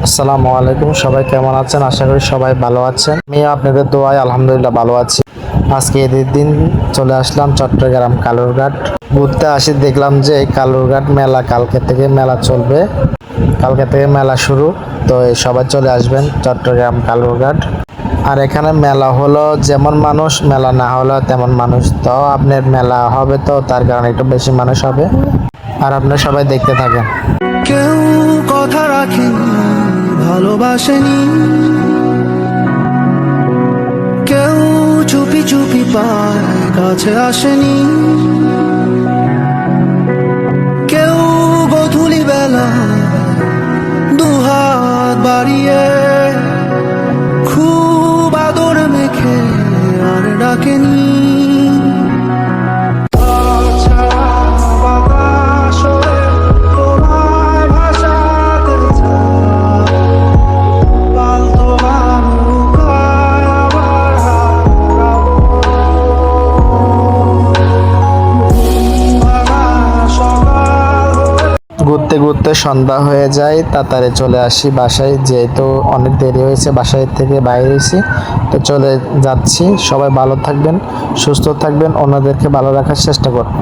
আসসালামু আলাইকুম, সবাই কেমন আছেন? আশা করি সবাই ভালো আছেন। আমি আপনাদের দোয়ায় আলহামদুলিল্লাহ ভালো আছি। আজকে ঈদের দিন চলে আসলাম চট্টগ্রাম কালুরঘাট ঘুরতে আসি। দেখলাম যে এই কালুরঘাট মেলা কালকে থেকে মেলা চলবে, কালকে থেকে মেলা শুরু। তো সবাই চলে আসবেন চট্টগ্রাম কালুরঘাট। আর এখানে মেলা হলো যেমন মানুষ, মেলা না হলো তেমন মানুষ। তো আপনার মেলা হবে, তো তার কারণে একটু বেশি মানুষ হবে। আর আপনারা সবাই দেখতে থাকেন। কেউ কথা রাখেনি, ভালোবাসেনি, কেউ চুপি চুপি পায় কাছে আসেনি, কেউ গধূলি বেলা দুহাত বাড়িয়ে খুব আদর মেখে আর ডাকেনি। ঘুরতে ঘুরতে সন্ধ্যা হয়ে যায়, তাড়াতাড়ি চলে আসি বাসায়, যেহেতু অনেক দেরি হয়েছে, বাসায় থেকে বাইরে হয়েছি। তো চলে যাচ্ছি। সবাই ভালো থাকবেন, সুস্থ থাকবেন, অন্যদেরকে ভালো রাখার চেষ্টা করবেন।